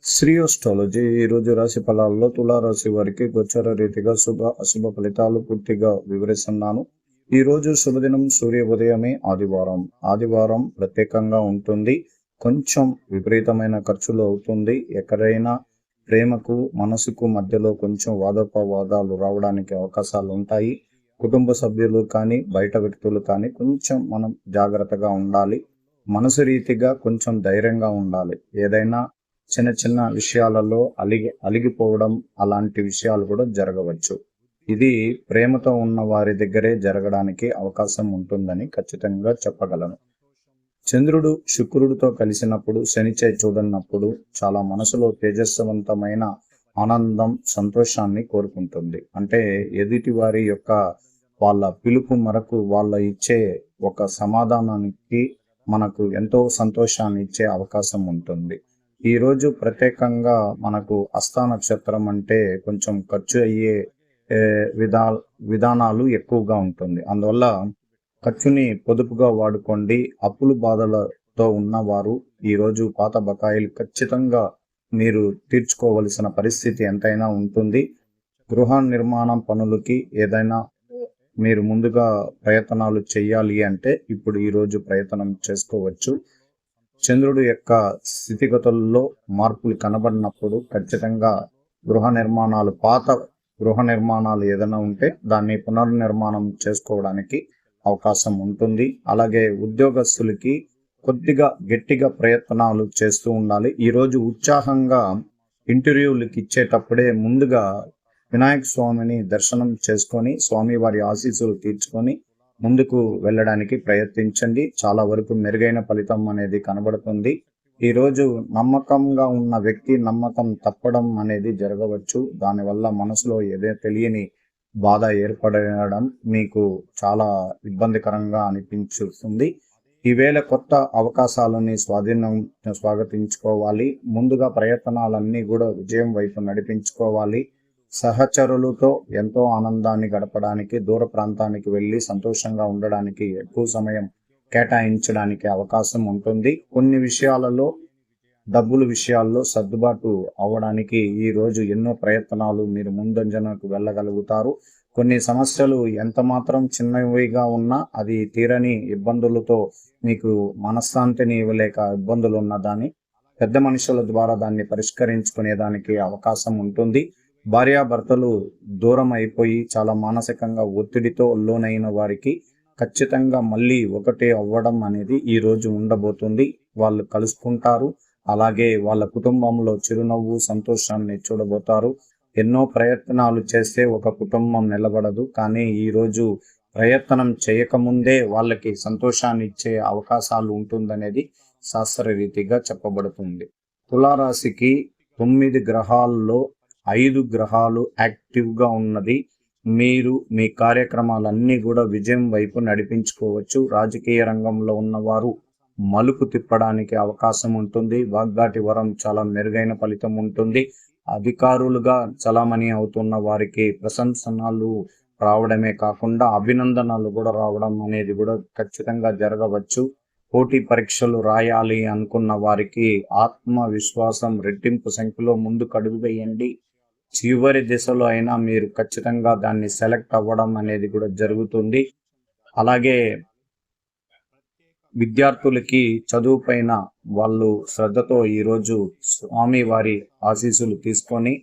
శ్రీయోస్ట్రాలజీ ఈరోజు రాశి ఫలాల్లో తులారాశి వారికి గోచర రీతిగా శుభ అశుభ ఫలితాలు పూర్తిగా వివరిస్తున్నాను. ఈ రోజు శుభదినం సూర్య ఉదయమే ఆదివారం ప్రత్యేకంగా ఉంటుంది. కొంచెం విపరీతమైన ఖర్చులు అవుతుంది. ఎక్కడైనా ప్రేమకు మనసుకు మధ్యలో కొంచెం వాదోపవాదాలు రావడానికి అవకాశాలు ఉంటాయి. కుటుంబ సభ్యులు కానీ బయట వ్యక్తులు కానీ కొంచెం మనం జాగ్రత్తగా ఉండాలి. మనసు రీతిగా కొంచెం ధైర్యంగా ఉండాలి. ఏదైనా చిన్న చిన్న విషయాలలో అలిగిపోవడం అలాంటి విషయాలు కూడా జరగవచ్చు. ఇది ప్రేమతో ఉన్న వారి దగ్గరే జరగడానికి అవకాశం ఉంటుందని ఖచ్చితంగా చెప్పగలను. చంద్రుడు శుక్రుడితో కలిసినప్పుడు శనిచే చూడనప్పుడు చాలా మనసులో తేజస్వంతమైన ఆనందం సంతోషాన్ని కోరుకుంటుంది. అంటే ఎదుటి వారి యొక్క వాళ్ళ పిలుపు మరకు వాళ్ళ ఇచ్చే ఒక సమాధానానికి మనకు ఎంతో సంతోషాన్ని ఇచ్చే అవకాశం ఉంటుంది. ఈ రోజు ప్రత్యేకంగా మనకు హస్త నక్షత్రం అంటే కొంచెం ఖర్చు అయ్యే విధానాలు ఎక్కువగా ఉంటుంది. అందువల్ల ఖర్చుని పొదుపుగా వాడుకోండి. అప్పులు బాధలతో ఉన్నవారు ఈరోజు పాత బకాయిలు ఖచ్చితంగా మీరు తీర్చుకోవలసిన పరిస్థితి ఎంతైనా ఉంటుంది. గృహ నిర్మాణం పనులకి ఏదైనా మీరు ముందుగా ప్రయత్నాలు చేయాలి అంటే ఇప్పుడు ఈరోజు ప్రయత్నం చేసుకోవచ్చు. చంద్రుడు యొక్క స్థితిగతుల్లో మార్పులు కనబడినప్పుడు ఖచ్చితంగా పాత గృహ నిర్మాణాలు ఏదైనా ఉంటే దాన్ని పునర్నిర్మాణం చేసుకోవడానికి అవకాశం ఉంటుంది. అలాగే ఉద్యోగస్తులకి కొద్దిగా గట్టిగా ప్రయత్నాలు చేస్తూ ఉండాలి. ఈరోజు ఉత్సాహంగా ఇంటర్వ్యూలకు ఇచ్చేటప్పుడే ముందుగా వినాయక స్వామిని దర్శనం చేసుకొని స్వామివారి ఆశీస్సులు తీర్చుకొని ముందుకు వెళ్ళడానికి ప్రయత్నించండి. చాలా వరకు మెరుగైన ఫలితం అనేది కనబడుతుంది. ఈరోజు నమ్మకంగా ఉన్న వ్యక్తి నమ్మకం తప్పడం అనేది జరగవచ్చు. దానివల్ల మనసులో ఏదో తెలియని బాధ ఏర్పడడం మీకు చాలా ఇబ్బందికరంగా అనిపించుతుంది. ఈవేళ కొత్త అవకాశాలని స్వాగతించుకోవాలి. ముందుగా ప్రయత్నాలన్నీ కూడా విజయం వైపు నడిపించుకోవాలి. సహచరులతో ఎంతో ఆనందాన్ని గడపడానికి దూర ప్రాంతానికి వెళ్ళి సంతోషంగా ఉండడానికి ఎక్కువ సమయం కేటాయించడానికి అవకాశం ఉంటుంది. కొన్ని విషయాలలో డబ్బుల విషయాల్లో సర్దుబాటు అవ్వడానికి ఈ రోజు ఎన్నో ప్రయత్నాలు మీరు ముందంజనకు వెళ్ళగలుగుతారు. కొన్ని సమస్యలు ఎంత మాత్రం చిన్నవిగా ఉన్నా అది తీరని ఇబ్బందులతో మీకు మనశ్శాంతిని ఇవ్వలేక ఇబ్బందులు ఉన్నదాన్ని పెద్ద మనుషుల ద్వారా దాన్ని పరిష్కరించుకునేదానికి అవకాశం ఉంటుంది. భార్యాభర్తలు దూరం అయిపోయి చాలా మానసికంగా ఒత్తిడితో లోనైన వారికి ఖచ్చితంగా మళ్ళీ ఒకటే అవ్వడం అనేది ఈ రోజు ఉండబోతుంది. వాళ్ళు కలుసుకుంటారు. అలాగే వాళ్ళ కుటుంబంలో చిరునవ్వు సంతోషాన్ని చూడబోతారు. ఎన్నో ప్రయత్నాలు చేస్తే ఒక కుటుంబం నిలబడదు. కానీ ఈ రోజు ప్రయత్నం చేయకముందే వాళ్ళకి సంతోషాన్ని ఇచ్చే అవకాశాలు ఉంటుందనేది శాస్త్రరీతిగా చెప్పబడుతుంది. తులారాశికి 9 గ్రహాల్లో 5 గ్రహాలు యాక్టివ్గా ఉన్నది. మీరు మీ కార్యక్రమాలన్నీ కూడా విజయం వైపు నడిపించుకోవచ్చు. రాజకీయ రంగంలో ఉన్నవారు మలుపు తిప్పడానికి అవకాశం ఉంటుంది. వాగ్దాటి వరం చాలా మెరుగైన ఫలితం ఉంటుంది. అధికారులుగా చలామణి అవుతున్న వారికి ప్రశంసనలు రావడమే కాకుండా అభినందనలు కూడా రావడం అనేది కూడా ఖచ్చితంగా జరగవచ్చు. పోటీ పరీక్షలు రాయాలి అనుకున్న వారికి ఆత్మవిశ్వాసం రెట్టింపు సంఖ్యలో ముందుకు అడుగు వేయండి. చివరి దిశలో అయినా మీరు ఖచ్చితంగా దాన్ని సెలెక్ట్ అవ్వడం అనేది కూడా జరుగుతుంది. అలాగే విద్యార్థులకి చదువు పైన వాళ్ళు శ్రద్ధతో ఈరోజు స్వామివారి ఆశీస్సులు తీసుకొని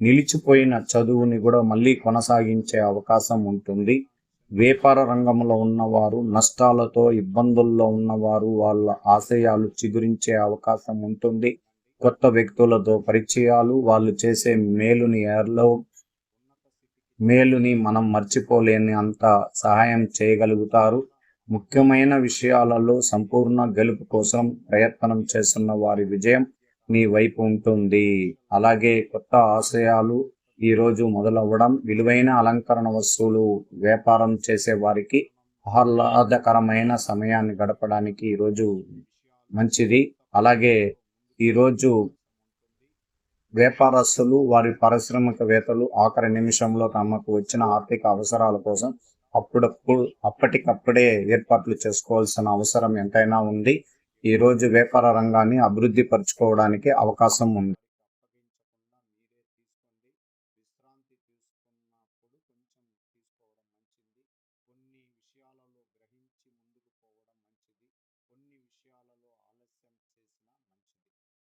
నిలిచిపోయిన చదువుని కూడా మళ్ళీ కొనసాగించే అవకాశం ఉంటుంది. వ్యాపార రంగంలో ఉన్నవారు నష్టాలతో ఇబ్బందుల్లో ఉన్నవారు వాళ్ళ ఆశయాలు చిగురించే అవకాశం ఉంటుంది. కొత్త వ్యక్తులతో పరిచయాలు వాళ్ళు చేసే మేలుని మనం మర్చిపోలేని అంత సహాయం చేయగలుగుతారు. ముఖ్యమైన విషయాలలో సంపూర్ణ గెలుపు కోసం ప్రయత్నం చేస్తున్న వారి విజయం మీ వైపు ఉంటుంది. అలాగే కొత్త ఆశయాలు ఈరోజు మొదలవ్వడం, విలువైన అలంకరణ వస్తువులు వ్యాపారం చేసే వారికి ఆహ్లాదకరమైన సమయాన్ని గడపడానికి ఈరోజు మంచిది. అలాగే ఈరోజు వ్యాపారస్తులు వారి పారిశ్రామికవేత్తలు ఆఖరి నిమిషంలో తమకు వచ్చిన ఆర్థిక అవసరాల కోసం అప్పటికప్పుడే ఏర్పాట్లు చేసుకోవాల్సిన అవసరం ఎంతైనా ఉంది. ఈ రోజు వ్యాపార రంగాన్ని అభివృద్ధి పరచుకోవడానికి అవకాశం ఉంది. తీసుకున్నప్పుడు కొంచెం తీసుకోవాలి.